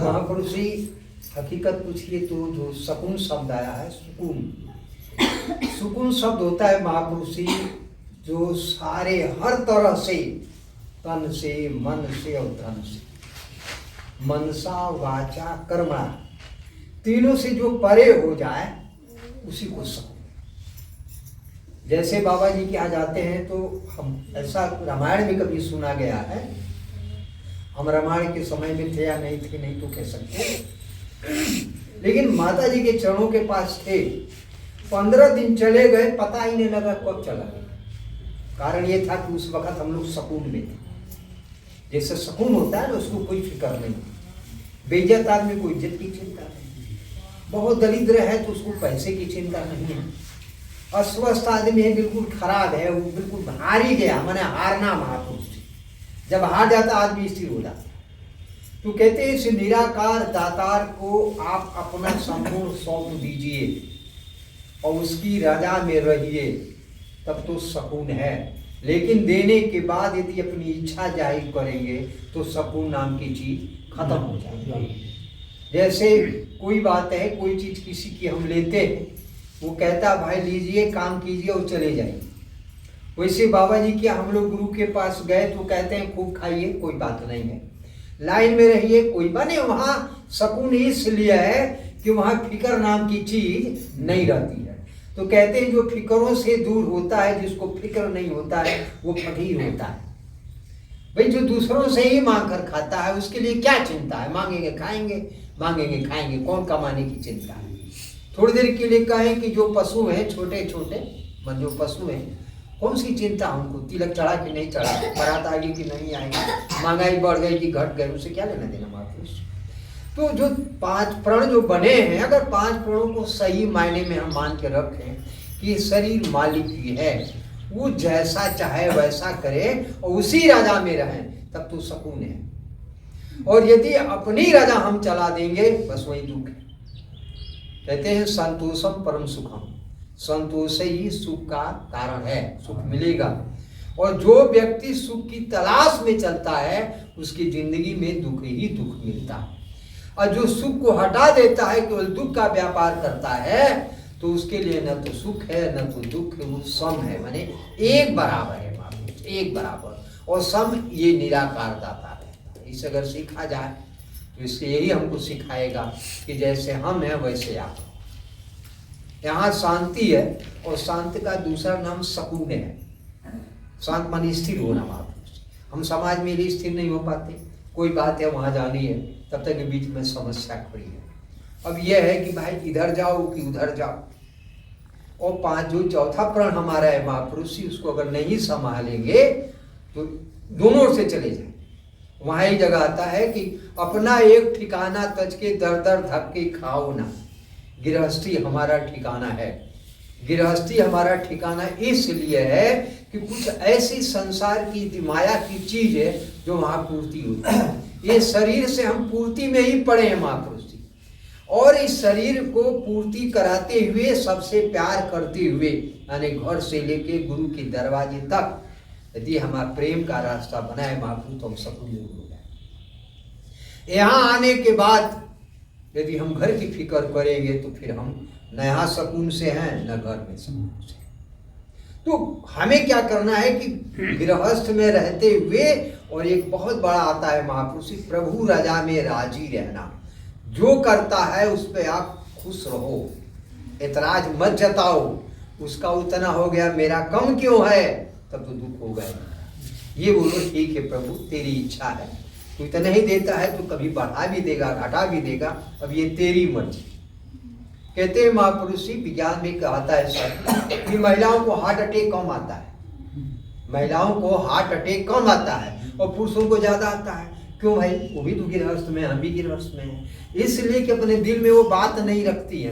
महापुरुष जी हकीकत पूछिए तो जो सुकून शब्द आया है, सुकून सुकून शब्द होता है महापुरुष जी जो सारे हर तरह से, तन से, मन से और धन से, मनसा वाचा कर्मा, तीनों से जो परे हो जाए उसी को सुकून। जैसे बाबा जी के यहाँ जाते हैं तो हम, ऐसा रामायण में कभी सुना गया है, हम रामायण के समय में थे या नहीं थे नहीं तो कह सकते, लेकिन माता जी के चरणों के पास थे। 15 दिन चले गए, पता ही नहीं लगा कब चला गया। कारण ये था कि उस वक्त हम लोग सुकून में थे। जैसे सुकून होता है ना, उसको कोई फिक्र नहीं, बेइज्जत आदमी को इज्जत की चिंता नहीं, बहुत दरिद्र है तो उसको पैसे की चिंता नहीं है, अस्वस्थ आदमी है, बिल्कुल खराब है, वो बिल्कुल हार ही गया, माने हारना महापुरुष। जब हार जाता आदमी स्थिर हो जाता। तो कहते हैं इस निराकार दातार को आप अपना संपूर्ण सौंप दीजिए और उसकी रजा में रहिए, तब तो सुकून है। लेकिन देने के बाद यदि अपनी इच्छा जाहिर करेंगे तो सुकून नाम की चीज खत्म हो जाएगी। जैसे कोई बात है, कोई चीज किसी की हम लेते हैं, वो कहता भाई लीजिए, काम कीजिए और चले जाइए। वैसे बाबा जी के हम लोग गुरु के पास गए तो कहते हैं खूब खाइए, कोई बात नहीं है, लाइन में रहिए, कोई बने। वहां सुकून इसलिए है कि वहां फिक्र नाम की चीज नहीं रहती है। तो कहते हैं जो फिक्रों से दूर होता है, जिसको फिक्र नहीं होता है, वो फकीर होता है। भाई जो दूसरों से ही मांग कर खाता है, उसके लिए क्या चिंता है? मांगेंगे खाएंगे, मांगेंगे खाएंगे, कौन कमाने की चिंता है? थोड़ी देर के लिए कहें कि जो पशु हैं, छोटे छोटे जो पशु हैं, कौन सी चिंता उनको? तिलक चढ़ा कि नहीं चढ़ा, बारात आ गई कि नहीं आएगी, महंगाई बढ़ गई कि घट गई, उसे क्या लेना देना महापुरुष। तो जो 5 प्रण जो बने हैं, अगर 5 प्रणों को सही मायने में हम मान के रखें कि शरीर मालिक ही है, वो जैसा चाहे वैसा करे और उसी राजा में रहें, तब तो सुकून है। और यदि अपनी राजा हम चला देंगे, बस वही दुख है। कहते हैं संतोषम परम सुखम, संतोष ही सुख का कारण है, सुख मिलेगा। और जो व्यक्ति सुख की तलाश में चलता है, उसकी जिंदगी में दुख ही दुख मिलता है। और जो सुख को हटा देता है, केवल दुख का व्यापार करता है, तो उसके लिए न तो सुख है न तो दुख है, वो सम है, माने एक बराबर है महापुरुष, एक बराबर। और सम ये निराकार दाता है। इसे अगर सीखा जाए तो इससे यही हमको सिखाएगा कि जैसे हम हैं वैसे आप। यहाँ शांति है, और शांति का दूसरा नाम सुकून है। शांत माने स्थिर होना महापुरुष। हम समाज में भी स्थिर नहीं हो पाते, कोई बात है वहाँ जानी है, तब तक के बीच में समस्या खड़ी है। अब यह है कि भाई इधर जाओ कि उधर जाओ, और 5 जो चौथा प्रण हमारा है महापुरुष, उसको अगर नहीं संभालेंगे तो दोनों ओर से चले जाए। वहाँ ही जगह आता है कि अपना एक ठिकाना तज के दर दर धक्के खाओ ना, गृहस्थी हमारा ठिकाना है। गृहस्थी हमारा ठिकाना इसलिए है कि कुछ ऐसी संसार की माया की चीज है जो वहाँ पूर्ति होती है। ये शरीर से हम पूर्ति में ही पड़े हैं महापुरुष जी, और इस शरीर को पूर्ति कराते हुए, सबसे प्यार करते हुए, यानी घर से लेके गुरु के दरवाजे तक यदि हमारा प्रेम का रास्ता बनाए महापुरुष, तो हम सुकून हो जाए। यहाँ आने के बाद यदि हम घर की फिक्र करेंगे तो फिर हम न यहाँ सुकून से हैं न घर में सुकून से। तो हमें क्या करना है कि गृहस्थ में रहते हुए, और एक बहुत बड़ा आता है महापुरुष, प्रभु राजा में राजी रहना। जो करता है उस पर आप खुश रहो, एतराज मत जताओ। उसका उतना हो गया, मेरा कम क्यों है, तब तो दुख हो गया। ये बोलो ठीक है प्रभु, तेरी इच्छा है, तू इतना ही देता है तो कभी बढ़ा भी देगा, घटा भी देगा, अब ये तेरी मर्जी। कहते हैं महापुरुष जी, विज्ञान में कहता है सर कि महिलाओं को हार्ट अटैक कम आता है, महिलाओं को हार्ट अटैक कम आता है और पुरुषों को ज्यादा आता है। क्यों भाई? वो भी तो गृहस्थ में, हम भी गृहस्थ में हैं, इसलिए कि अपने दिल में वो बात नहीं रखती है।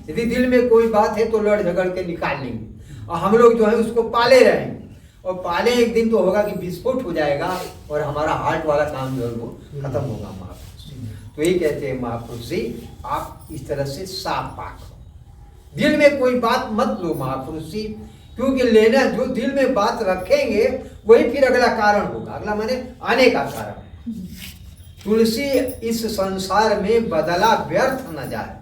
यदि दिल में कोई बात है तो लड़ झगड़ के निकाल लेंगे, और हम लोग जो है उसको पाले रहेंगे, और पाले एक दिन तो होगा कि विस्फोट हो जाएगा और हमारा हार्ट वाला काम जो है वो खत्म होगा महापुरुष जी। तो ये कहते हैं महापुरुष जी, आप इस तरह से साफ पाक हो, दिल में कोई बात मत लो महापुरुष जी, क्योंकि लेना जो दिल में बात रखेंगे वही फिर अगला कारण होगा। अगला माने आने का कारण। तुलसी इस संसार में बदला व्यर्थ न जाए।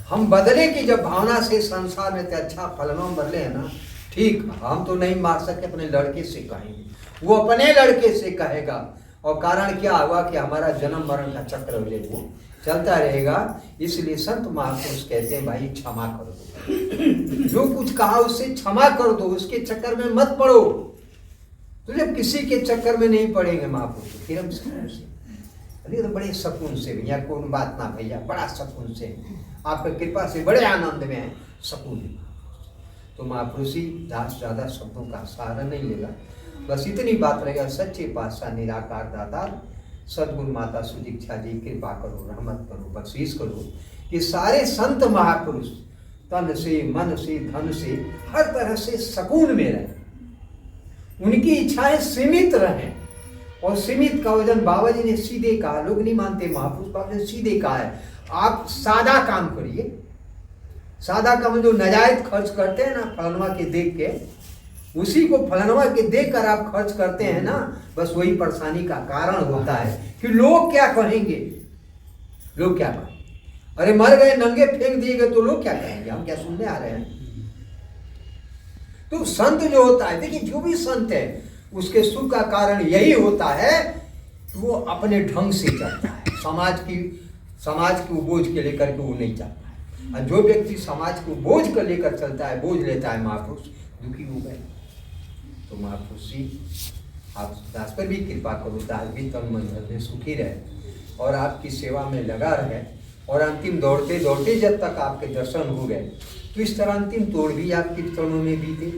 हम बदले की जब भावना से संसार में अच्छा फलनों बदले है ना, ठीक, हम तो नहीं मार सकते, अपने लड़के से कहेंगे, वो अपने लड़के से कहेगा। और कारण क्या हुआ कि हमारा जन्म मरण का चक्र वो चलता रहेगा। इसलिए संत महापुरुष कहते हैं भाई क्षमा कर दो, जो कुछ कहा उससे क्षमा कर दो, उसके चक्कर में मत पड़ो। तो जब किसी के चक्कर में नहीं पड़ेंगे महापुरुष, फिर हम सुकून से, अरे तो बड़े सुकून से, भैया कोई बात ना भैया, बड़ा सुकून से, आपकी कृपा से बड़े आनंद में है, सुकून। तो महापुरुष ही दास ज्यादा शब्दों का सहारा नहीं लेगा, बस इतनी बात रहेगा। सच्चे पातशाह निराकार दातार सदगुरु माता सुदीक्षा जी कृपा करो, रहमत करो, बख्शीश करो कि सारे संत महापुरुष तन से, मन से, धन से, हर तरह से सुकून में रहें, उनकी इच्छाएं सीमित रहें। और सीमित का वजन बाबा जी ने सीधे कहा, लोग नहीं मानते, महापुरुष बाबा ने सीधे कहा है, आप सादा काम करिए। सादा काम जो नाजायज खर्च करते हैं ना, फलनवा के देख के, उसी को फलनवा के देख कर आप खर्च करते हैं ना, बस वही परेशानी का कारण होता है कि लोग क्या कहेंगे, लोग क्या कहेंगे। अरे मर गए नंगे फेंक दिए गए तो लोग क्या कहेंगे, हम क्या सुनने आ रहे हैं। तो संत जो होता है, देखिए जो भी संत है उसके सुख का कारण यही होता है कि वो अपने ढंग से चलता है, समाज की बोझ के लेकर के वो नहीं चलता है। और जो व्यक्ति समाज को बोझ कर लेकर चलता है, बोझ लेता है, महापुरुष दुखी हो गए। तो महापुरुष जी आप दास पर भी कृपा करो, दास भी तन मन धन में सुखी रहे और आपकी सेवा में लगा रहे, और अंतिम दौड़ते दौड़ते जब तक आपके दर्शन हो गए तो इस तरह अंतिम तोड़ भी आपके चरणों में बीते।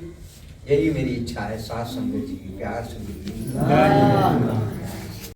यही मेरी इच्छा है। साथ संगत जी प्यार से